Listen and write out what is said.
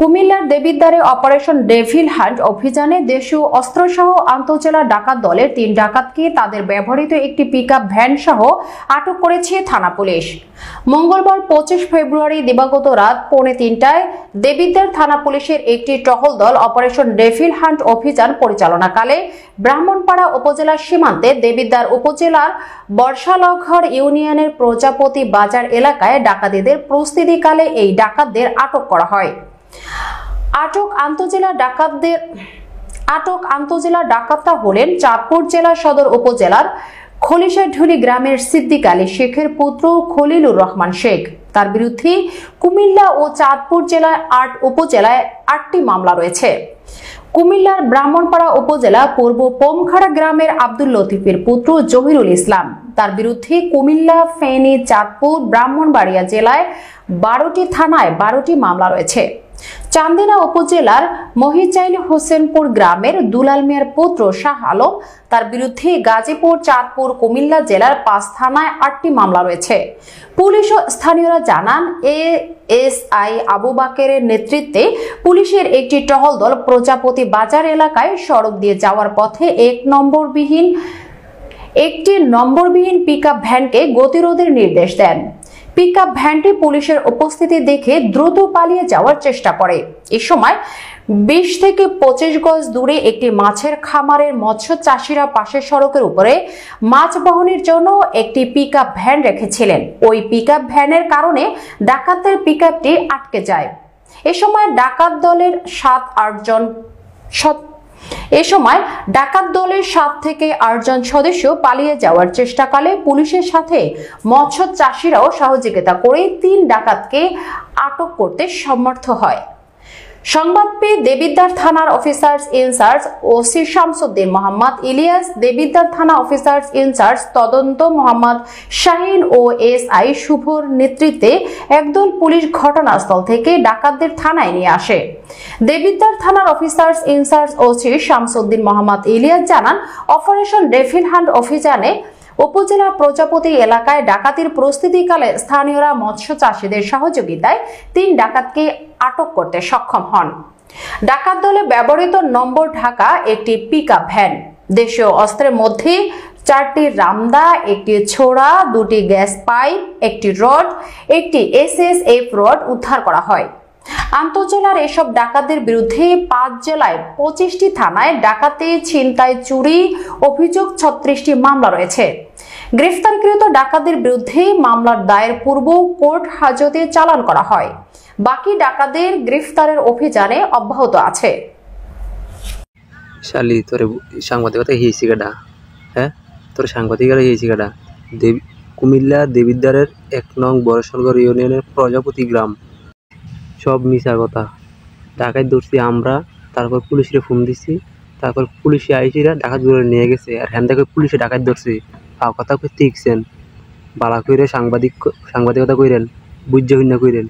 কুমিল্লার দেবিদ্বারে operation devil hunt অভিযানে দেশীয় অস্ত্রসহ আন্তঃজেলা ডাকাত দলের ৩ ডাকাতকে তাদের ব্যবহৃত একটি পিকআপ ভ্যান সহ আটক করেছে থানা পুলিশ। মঙ্গলবার ২৫ ফেব্রুয়ারি দিবাগত রাত ৩:৩০টায় দেবিদ্বার থানা পুলিশের একটি টহল দল অপারেশন ডেভিল হান্ট অভিযান পরিচালনাকালে ব্রাহ্মণপাড়া উপজেলার সীমান্তে দেবিদ্বার উপজেলার বর্ষালঘর ইউনিয়নের প্রজাপতি বাজার এলাকায় ডাকাতিদের প্রস্তুতিকালে এই ডাকাতদের আটক করা হয়। আটক আন্তঃজেলা ডাকাতরা হলেন চাঁদপুর জেলা সদর উপজেলার খলিশাঢুলি গ্রামের সিদ্দিক আলী শেখের পুত্র খলিলুর রহমান শেখ। তার বিরুদ্ধে কুমিল্লা ও চাঁদপুর জেলায় ৮ উপজেলায় ৮টি মামলা রয়েছে। কুমিল্লার ব্রাহ্মণপাড়া উপজেলা পূর্ব পোমখাড়া গ্রামের আব্দুল লতিফের পুত্র জহিরুল ইসলাম, তার বিরুদ্ধে কুমিল্লা, ফেনী, চাঁদপুর, ব্রাহ্মণবাড়িয়া জেলায় ১২টি থানায় ১২টি মামলা রয়েছে। চান্দিনা উপজেলার মহিচাইল হোসেনপুর গ্রামের দুলাল মিয়ার পুত্র শাহ আলম, তার বিরুদ্ধে গাজীপুর, চাঁদপুর, কুমিল্লা জেলার ৫ থানায় ৮টি মামলা রয়েছে। পুলিশ ও স্থানীয়রা জানান, এএসআই আবু বাকেরের নেতৃত্বে পুলিশের একটি টহল দল প্রজাপতি বাজার এলাকায় সড়ক দিয়ে যাওয়ার পথে একটি নম্বরবিহীন পিকআপ ভ্যানকে গতিরোধের নির্দেশ দেন। পিকআপ ভ্যানটি পুলিশের উপস্থিতি দেখে দ্রুত পালিয়ে যাওয়ার চেষ্টা করে। এ সময় ২০ থেকে ২৫ গজ দূরে একটি মাছের খামারের মৎস্য চাষিরা পাশের সড়কের উপরে মাছ বহনের জন্য একটি পিকআপ ভ্যান রেখেছিলেন। ওই পিকআপ ভ্যানের কারণে ডাকাতদের পিকআপটি আটকে যায়। এ সময় ডাকাত দলের ৭ থেকে ৮ জন সদস্য পালিয়ে যাওয়ার চেষ্টাকালে পুলিশের সাথে মৎস্য চাষিরাও সহযোগিতা করে ৩ ডাকাতকে আটক করতে সমর্থ হয়। সংবাদ পেয়ে দেবিদ্বার থানার officers in charge OC Shamsuddin Mohammad Ilias, Debidwar থানা অফিসার্স ইনচার্জ তদন্ত মোহাম্মদ শাহিন ও এসআই শুভর নেতৃত্বে একদল পুলিশ ঘটনাস্থল থেকে ডাকাতদের থানায় নিয়ে আসে। দেবিদ্বার থানার officers in charge OC Shamsuddin Mohammad Ilias জানান, অপারেশন ডেভিল হান্ট অভিযানে উপজেলার প্রজাপতি এলাকায় ডাকাতির প্রস্তুতিকালে স্থানীয়রা মৎস্য চাষীদের সহযোগিতায় ৩ ডাকাতকে আটক করতে সক্ষম হন। ডাকাত দলে ব্যবহৃত নম্বর ঢাকা একটি পিকআপ ভ্যান, দেশীয় অস্ত্রের মধ্যে ৪টি রামদা, একটি ছোড়া, ২টি গ্যাস পাইপ, একটি রড, একটি এসএসএফ রড উদ্ধার করা হয়। আন্তঃজেলার এসব ডাকাতদের বিরুদ্ধে ৫ জেলায় ২৫টি থানায় ডাকাতি, ছিনতাই, চুরি অভিযোগ ৩৬টি মামলা রয়েছে। গ্রেফতারকৃত ডাকাতদের বিরুদ্ধে মামলার দায়ের পূর্ব কোর্ট হাজতে চালান করা হয়। বাকি ডাকাতদের গ্রেফতারের অভিযানে অব্যাহত আছে। শালি তোর সাংবাদিকতা হয়েছি গাডা, হ্যাঁ তোর সাংবাদিকতা হয়েছি গাডা। কুমিল্লা দেবিদ্বারের ১ নং বড়সলগড় ইউনিয়নের প্রজাপতি গ্রাম, সব মিছা কথা। ডাকাত ধরছি আমরা, তারপর পুলিশে ফোন দিছি, তারপর পুলিশে আইসিরা ডাকাত ধরে নিয়ে গেছে। আর হ্যান থেকে পুলিশে ডাকাত ধরছে। কথা করতে ইচ্ছেন বালা কইরে সাংবাদিকতা কইরেন, বুঝ্য হইনা কইরেন।